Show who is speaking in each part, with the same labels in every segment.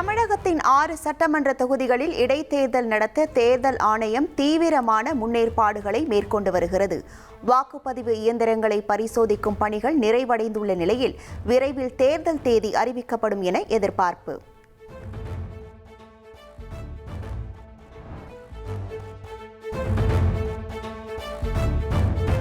Speaker 1: தமிழகத்தின் 6 சட்டமன்ற தொகுதிகளில் இடைத்தேர்தல் நடத்த தேர்தல் ஆணையம் தீவிரமான முன்னேற்பாடுகளை மேற்கொண்டு வருகிறது. வாக்குப்பதிவு இயந்திரங்களை பரிசோதிக்கும் பணிகள் நிறைவடைந்துள்ள நிலையில் விரைவில் தேர்தல் தேதி அறிவிக்கப்படும் என எதிர்பார்ப்பு.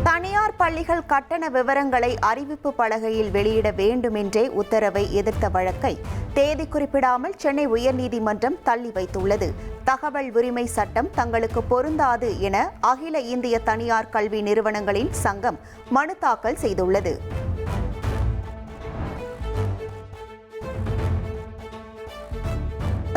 Speaker 1: தனியார் பள்ளிகள் கட்டண விவரங்களை அறிவிப்பு பலகையில் வெளியிட வேண்டும் என்றே உத்தரவை எதிர்த்த வழக்கை தேதி குறிப்பிடாமல் சென்னை உயர்நீதிமன்றம் தள்ளி வைத்துள்ளது. தகவல் உரிமை சட்டம் தங்களுக்கு பொருந்தாது என அகில இந்திய தனியார் கல்வி நிறுவனங்களின் சங்கம் மனு தாக்கல் செய்துள்ளது.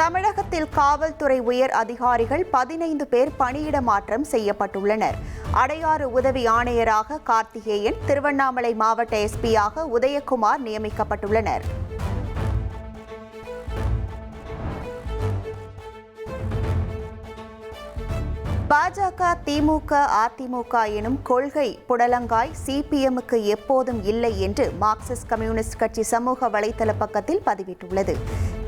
Speaker 1: தமிழகத்தில் காவல்துறை உயர் அதிகாரிகள் 15 பேர் பணியிட மாற்றம் செய்யப்பட்டுள்ளனர். அடையாறு உதவி ஆணையராக கார்த்திகேயன், திருவண்ணாமலை மாவட்ட எஸ்பியாக உதயகுமார் நியமிக்கப்பட்டுள்ளனர். பாஜக, திமுக, அதிமுக எனும் கொள்கை புடலங்காய் சிபிஎம்முக்கு எப்போதும் இல்லை என்று மார்க்சிஸ்ட் கம்யூனிஸ்ட் கட்சி சமூக வலைதள பக்கத்தில் பதிவிட்டுள்ளது.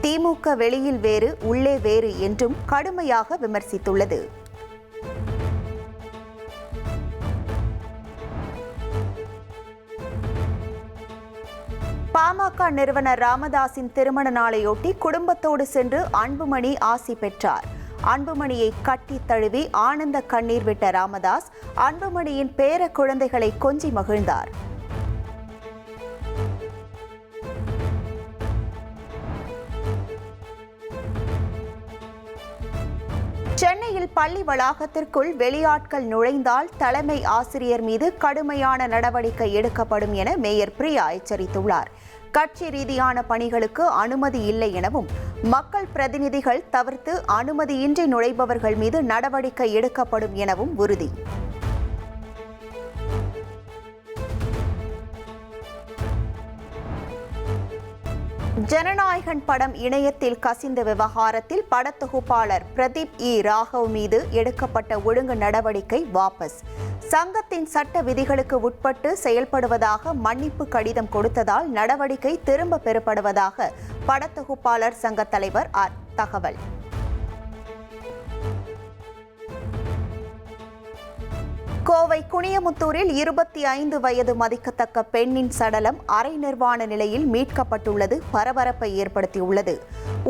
Speaker 1: திமுக வெளியில் வேறு உள்ளே வேறு என்றும் கடுமையாக விமர்சித்துள்ளது. பாமக நிறுவனர் ராமதாஸின் திருமண நாளையொட்டி குடும்பத்தோடு சென்று அன்புமணி ஆசி பெற்றார். அன்புமணியை கட்டி தழுவி ஆனந்த கண்ணீர் விட்ட ராமதாஸ் அன்புமணியின் பேர குழந்தைகளை கொஞ்சி மகிழ்ந்தார். சென்னையில் பள்ளி வளாகத்திற்குள் வெளியாட்கள் நுழைந்தால் தலைமை ஆசிரியர் மீது கடுமையான நடவடிக்கை எடுக்கப்படும் என மேயர் பிரியா எச்சரித்துள்ளார். கட்சி ரீதியான பணிகளுக்கு அனுமதி இல்லை எனவும் மக்கள் பிரதிநிதிகள் தவிர்த்து அனுமதியின்றி நுழைபவர்கள் மீது நடவடிக்கை எடுக்கப்படும் எனவும் உறுதி. ஜனநாயகன் படம் இணையத்தில் கசிந்த விவகாரத்தில் படத்தொகுப்பாளர் பிரதீப் ராகவ் மீது எடுக்கப்பட்ட ஒழுங்கு நடவடிக்கை வாபஸ். சங்கத்தின் சட்ட விதிகளுக்கு உட்பட்டு செயல்படுவதாக மன்னிப்பு கடிதம் கொடுத்ததால் நடவடிக்கை திரும்ப பெறப்படுவதாக படத்தொகுப்பாளர் சங்க தலைவர் தகவல். கோவை குனியமுத்தூரில் 25 வயது மதிக்கத்தக்க பெண்ணின் சடலம் அரை நிர்வாண நிலையில் மீட்கப்பட்டுள்ளது பரபரப்பை ஏற்படுத்தியுள்ளது.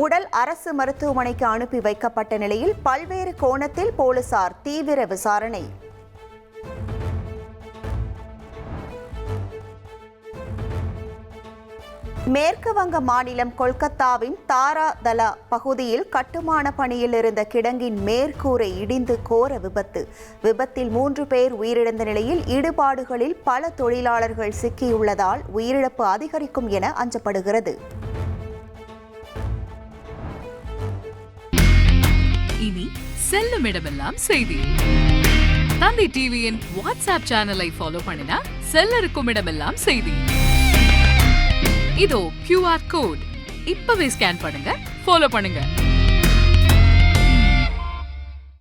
Speaker 1: உடல் அரசு மருத்துவமனைக்கு அனுப்பி வைக்கப்பட்ட நிலையில் பல்வேறு கோணத்தில் போலீசார் தீவிர விசாரணை. மேற்கு வங்க மாநிலம் கொல்கத்தாவின் தாராதலா பகுதியில் கட்டுமான பணியில் இருந்த கிடங்கின் மேற்கூரை இடிந்து கோர விபத்து. விபத்தில் 3 பேர் உயிரிழந்த நிலையில் இடுபாடுகளில் பல தொழிலாளர்கள் சிக்கியுள்ளதால் உயிரிழப்பு அதிகரிக்கும் என அஞ்சப்படுகிறது.
Speaker 2: இனி செல்லும் இடமெல்லாம் செய்தி. தந்தி டிவியின் வாட்ஸ்அப் சேனலை ஃபாலோ பண்ணினா செல்லருக்கும் இடமெல்லாம் செய்தி. இதோ QR கோட் இப்பவே ஸ்கேன் பண்ணுங்க, ஃபாலோ பண்ணுங்க.